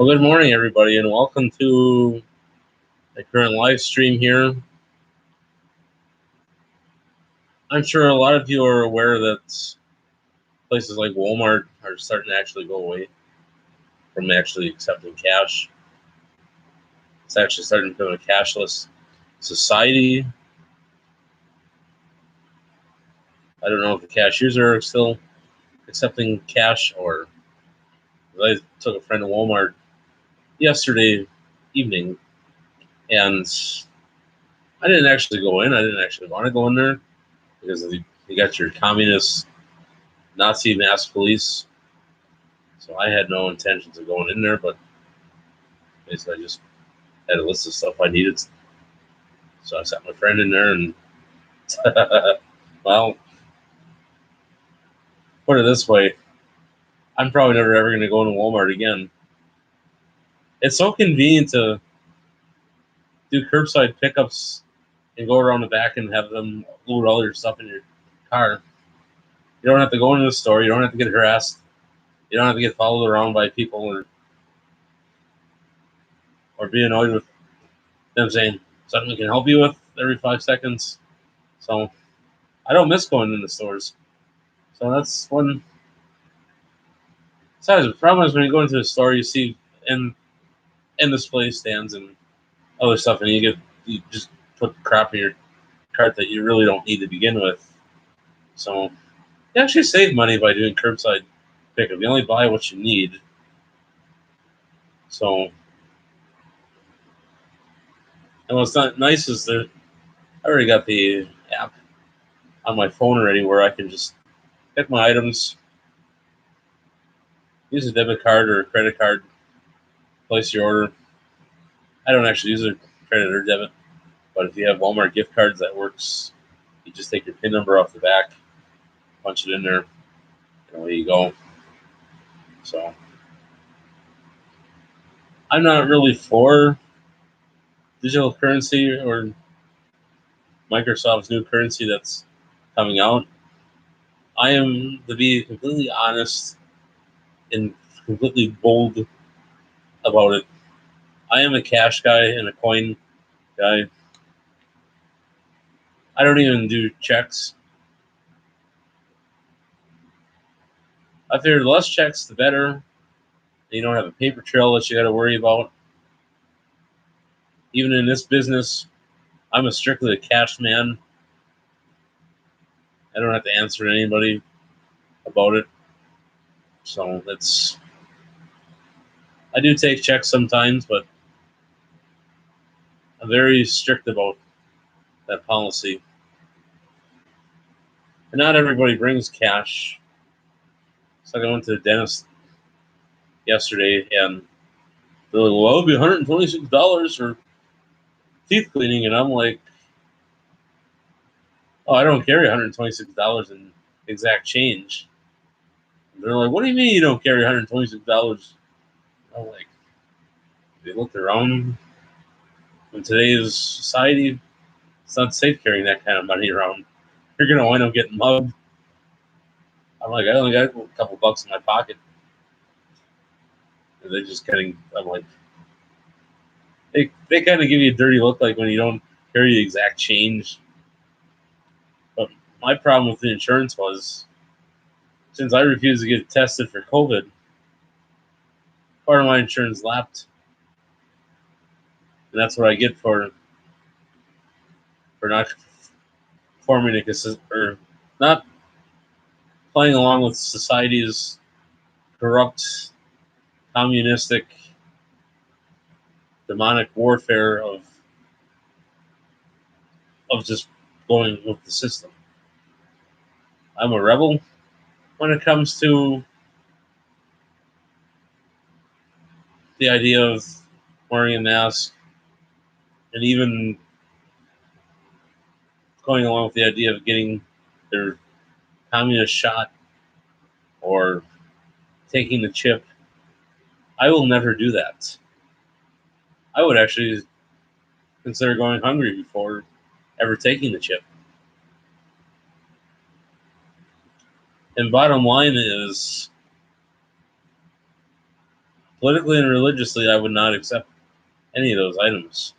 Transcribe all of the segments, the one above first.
Well, good morning, everybody, and welcome to the current live stream here. I'm sure a lot of you are aware that places like Walmart are starting to actually go away from actually accepting cash. It's actually starting to become a cashless society. I don't know if the cashiers are still accepting cash or I took a friend to Walmart yesterday evening and I didn't actually go in. I didn't actually want to go in there because you got your communist Nazi masked police. So I had no intentions of going in there, but basically I just had a list of stuff I needed. So I sat my friend in there and, well, put it this way, I'm probably never ever going to go into Walmart again. It's so convenient to do curbside pickups and go around the back and have them load all your stuff in your car. You don't have to go into the store. You don't have to get harassed. You don't have to get followed around by people or be annoyed with them saying something we can help you with every 5 seconds. So I don't miss going in the stores. So that's one. Besides, the problem is when you go into a store, you see in display stands and other stuff, and you just put crap in your cart that you really don't need to begin with. So you actually save money by doing curbside pickup. You only buy what you need. So, and what's not nice is that I already got the app on my phone already, where I can just pick my items, use a debit card or a credit card, place your order. I don't actually use a credit or debit, but if you have Walmart gift cards, that works. You just take your PIN number off the back, punch it in there, and away you go. So I'm not really for digital currency or Microsoft's new currency that's coming out. I am, to be completely honest and completely bold about it, I am a cash guy and a coin guy. I don't even do checks. I figured the less checks, the better. You don't have a paper trail that you got to worry about. Even in this business, I'm strictly a cash man. I don't have to answer to anybody about it. So I do take checks sometimes, but I'm very strict about that policy. And not everybody brings cash. So I went to the dentist yesterday, and they're like, well, it'll be $126 for teeth cleaning. And I'm like, oh, I don't carry $126 in exact change. And they're like, what do you mean you don't carry $126? I'm like, they looked around. In today's society, it's not safe carrying that kind of money around. You're going to wind up getting mugged. I'm like, I only got a couple bucks in my pocket. And they're just kind of, I'm like, they kind of give you a dirty look, like when you don't carry the exact change. But my problem with the insurance was, since I refused to get tested for COVID, part of my insurance lapsed. And that's what I get for not forming or not playing along with society's corrupt, communistic, demonic warfare of just going with the system. I'm a rebel when it comes to the idea of wearing a mask and even going along with the idea of getting their communist shot or taking the chip. I will never do that. I would actually consider going hungry before ever taking the chip. And bottom line is, politically and religiously, I would not accept any of those items.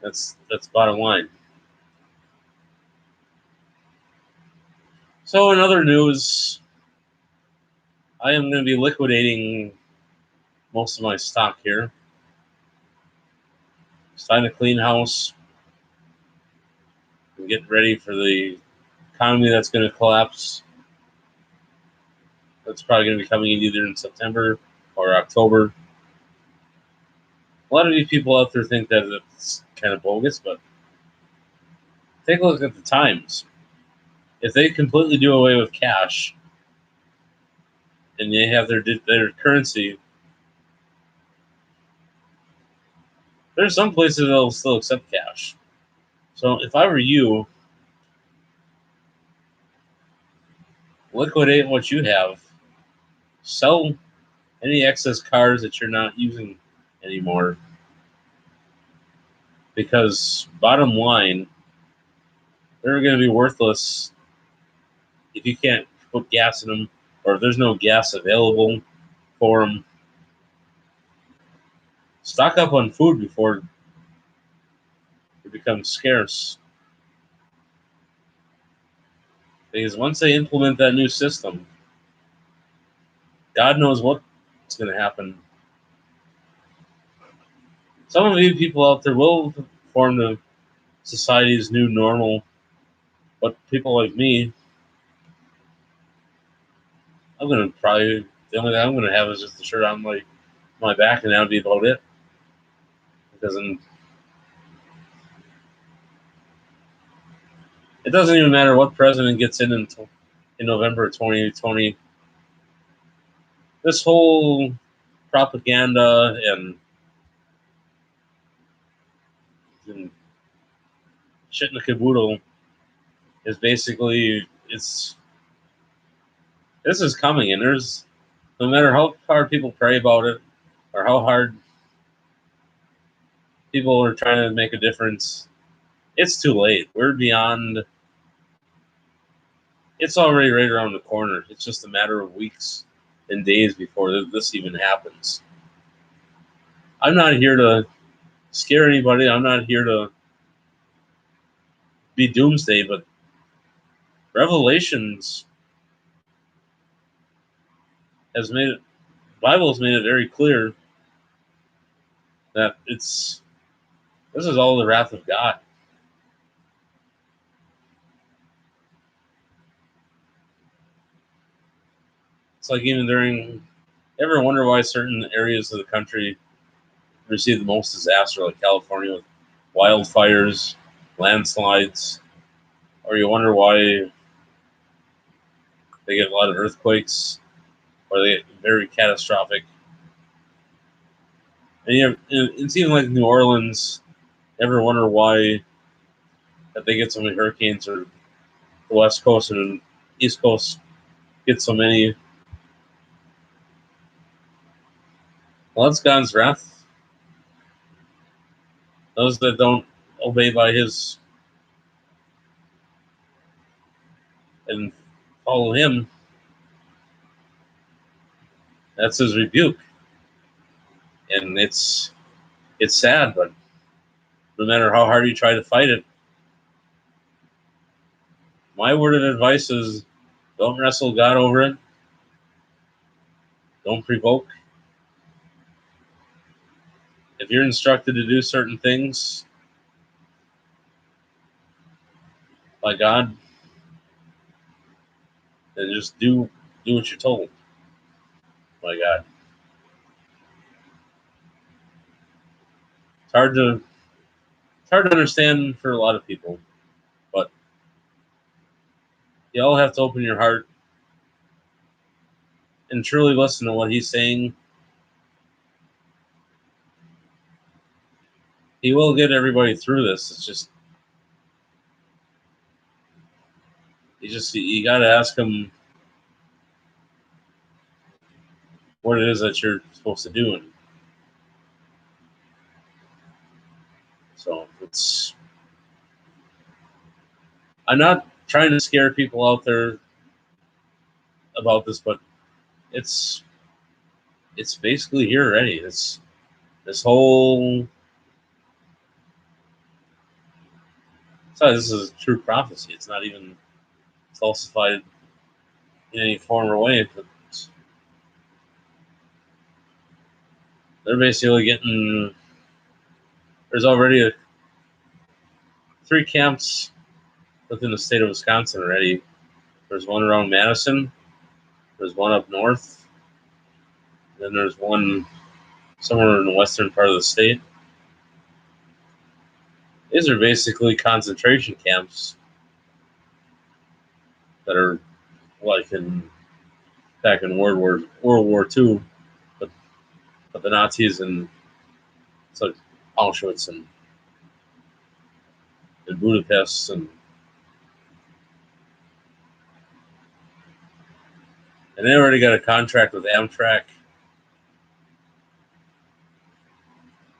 That's bottom line. So in other news, I am going to be liquidating most of my stock here. It's time to clean house and get ready for the economy that's going to collapse. That's probably going to be coming in either in September or October. A lot of you people out there think that it's kind of bogus, but take a look at the times. If they completely do away with cash and they have their currency, there's some places that'll still accept cash. So if I were you, liquidate what you have, sell any excess cars that you're not using anymore, because bottom line, they're going to be worthless if you can't put gas in them, or if there's no gas available for them. Stock up on food before it becomes scarce, because once they implement that new system, God knows what's going to happen. Some of you people out there will form the society's new normal, but people like me, I'm going to probably, the only thing I'm going to have is just a shirt on my back, and that'll be about it. Because it doesn't even matter what president gets in November 2020. This whole propaganda and shit in the caboodle is basically this is coming, and there's no matter how hard people pray about it or how hard people are trying to make a difference, it's too late. We're beyond. It's already right around the corner. It's just a matter of weeks and days before this even happens. I'm not here to scare anybody. I'm not here to be doomsday, but Revelations has made it. Bible has made it very clear that this is all the wrath of God. It's like even during. Ever wonder why certain areas of the country receive the most disaster, like California with wildfires, landslides, or you wonder why they get a lot of earthquakes, or they get very catastrophic. And it's even like New Orleans. Ever wonder why that they get so many hurricanes, or the West Coast and East Coast get so many? Well, that's God's wrath. Those that don't obey by His and follow Him, that's His rebuke. And it's sad, but no matter how hard you try to fight it, my word of advice is don't wrestle God over it. Don't provoke. If you're instructed to do certain things by God, then just do what you're told by God. It's hard to understand for a lot of people, but you all have to open your heart and truly listen to what He's saying. He will get everybody through this. It's just you got to ask Him what it is that you're supposed to do. And so I'm not trying to scare people out there. about this, but it's basically here already. This whole this is true prophecy. It's not even falsified in any form or way. But they're basically getting. There's already 3 camps within the state of Wisconsin already. There's one around Madison. There's one up north. Then there's one somewhere in the western part of the state. These are basically concentration camps that are like back in World War II, but the Nazis and it's like Auschwitz and Budapest and they already got a contract with Amtrak.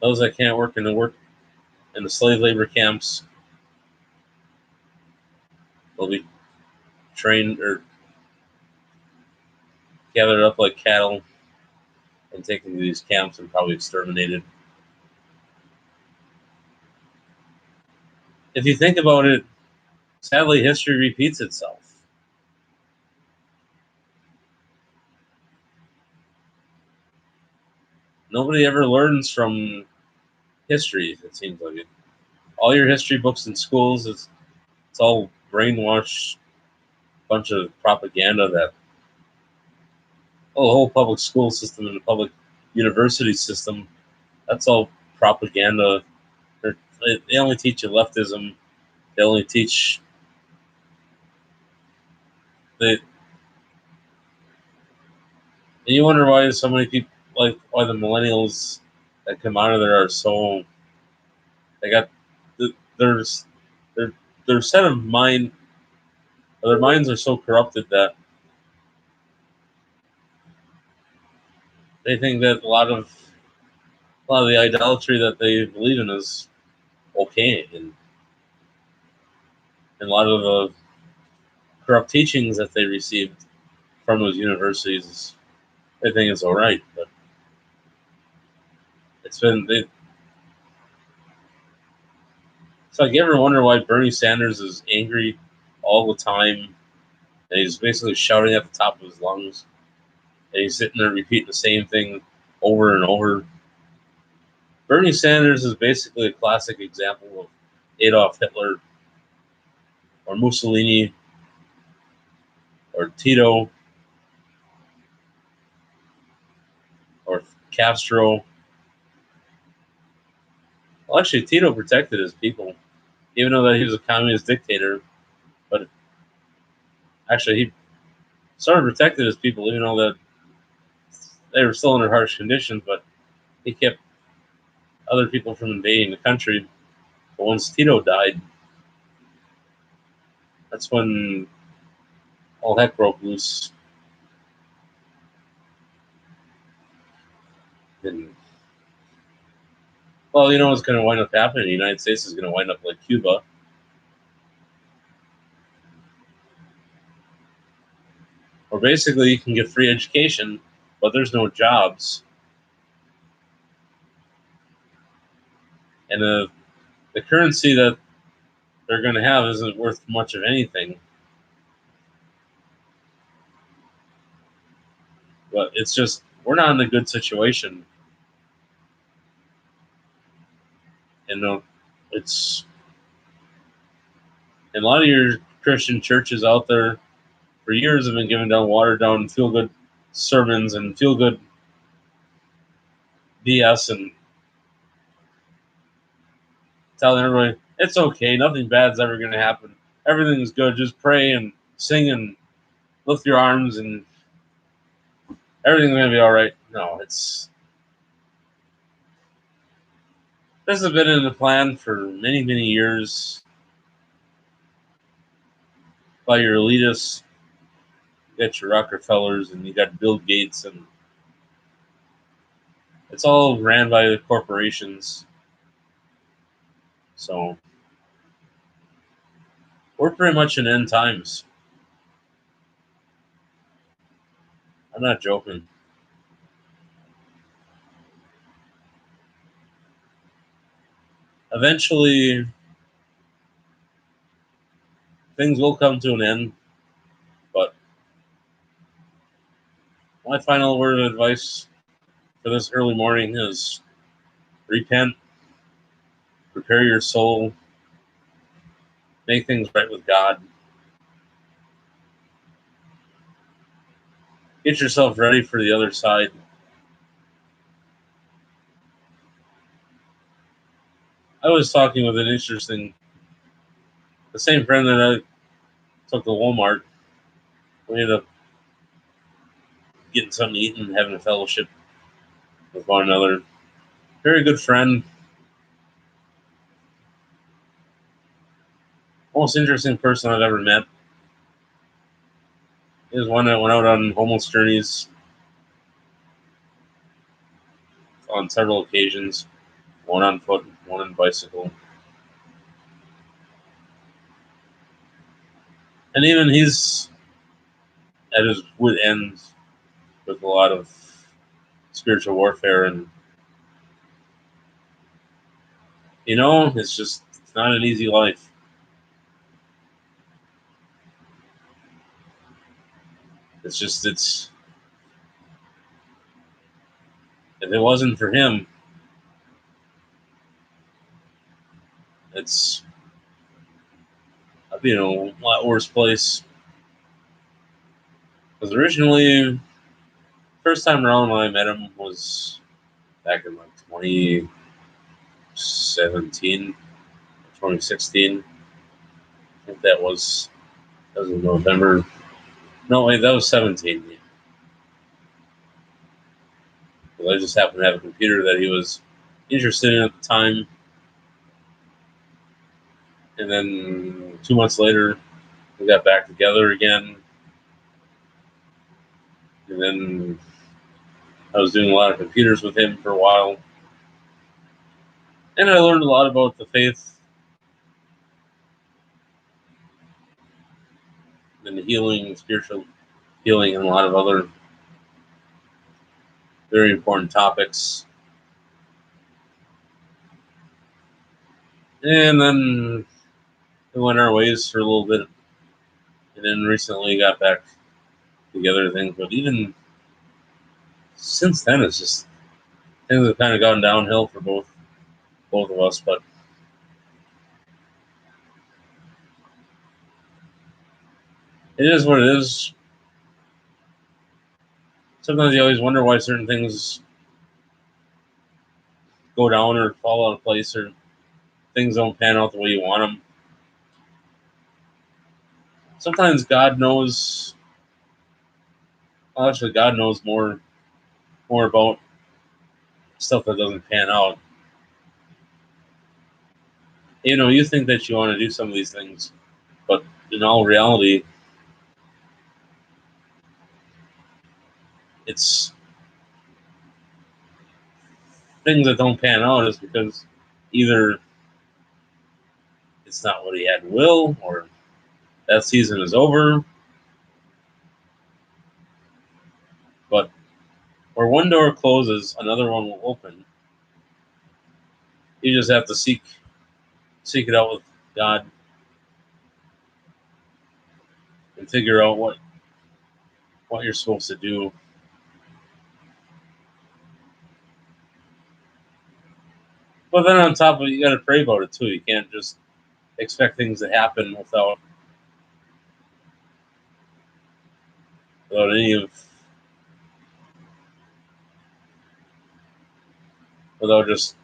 Those that can't work in the slave labor camps will be trained or gathered up like cattle and taken to these camps and probably exterminated. If you think about it, sadly, history repeats itself. Nobody ever learns from history, it seems like it. All your history books in schools, it's all brainwashed bunch of propaganda that the whole public school system and the public university system, that's all propaganda. They only teach you leftism. They only teach the. And you wonder why so many people, like why the millennials that come out of there are so. They got there's their set of mind. Their minds are so corrupted that they think that a lot of the idolatry that they believe in is okay, and a lot of the corrupt teachings that they received from those universities, they think it's all right. But it's like you ever wonder why Bernie Sanders is angry all the time, and he's basically shouting at the top of his lungs, and he's sitting there repeating the same thing over and over. Bernie Sanders is basically a classic example of Adolf Hitler or Mussolini or Tito or Castro. Well, actually, Tito protected his people, even though that he was a communist dictator. But actually, he sort of protected his people, even though that they were still under harsh conditions. But he kept other people from invading the country. But once Tito died, that's when all heck broke loose. And well, you know what's going to wind up happening? The United States is going to wind up like Cuba, where basically you can get free education, but there's no jobs, and the currency that they're going to have isn't worth much of anything. But it's just we're not in a good situation, and it's and a lot of your Christian churches out there for years have been giving down watered down feel good sermons and feel good BS and telling everybody it's okay, nothing bad's ever going to happen, everything's good, just pray and sing and lift your arms and everything's going to be all right. No, this has been in the plan for many, many years by your elitists. You got your Rockefellers and you got Bill Gates, and it's all ran by the corporations. So we're pretty much in end times. I'm not joking. Eventually, things will come to an end, but my final word of advice for this early morning is repent, prepare your soul, make things right with God, get yourself ready for the other side. I was talking with the same friend that I took to Walmart. We ended up getting something to eat and having a fellowship with one another. Very good friend. Most interesting person I've ever met. He was one that went out on homeless journeys on several occasions, one on foot, one on bicycle. And even he's at his wit ends with a lot of spiritual warfare. And, it's not an easy life. If it wasn't for him, I'd be in a lot worse place. Because originally, first time around when I met him was back in like 2017, 2016. I think that was in November. No, wait, that was 17. Because I just happened to have a computer that he was interested in at the time. And then 2 months later, we got back together again. And then I was doing a lot of computers with him for a while. And I learned a lot about the faith and the healing, spiritual healing, and a lot of other very important topics. And then we went our ways for a little bit. And then recently got back together things. But even since then, it's just things have kind of gone downhill for both of us. But it is what it is. Sometimes you always wonder why certain things go down or fall out of place or things don't pan out the way you want them. Sometimes God knows. Well, actually, God knows more about stuff that doesn't pan out. You think that you want to do some of these things, but in all reality, it's things that don't pan out is because either it's not what he had will, or that season is over. But where one door closes, another one will open. You just have to seek it out with God and figure out what you're supposed to do. But then on top of it, you got to pray about it too. You can't just expect things to happen without any of without just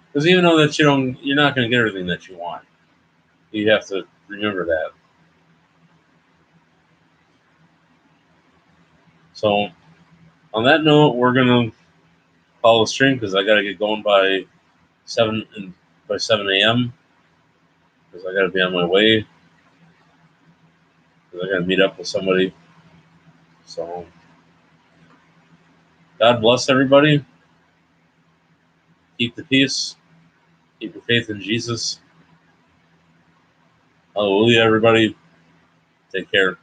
because even though that you're not going to get everything that you want. You have to remember that. So on that note, we're gonna call the stream because I got to get going by 7 a.m. because I got to be on my way because I got to meet up with somebody. So God bless everybody. Keep the peace. Keep your faith in Jesus. Hallelujah, everybody. Take care.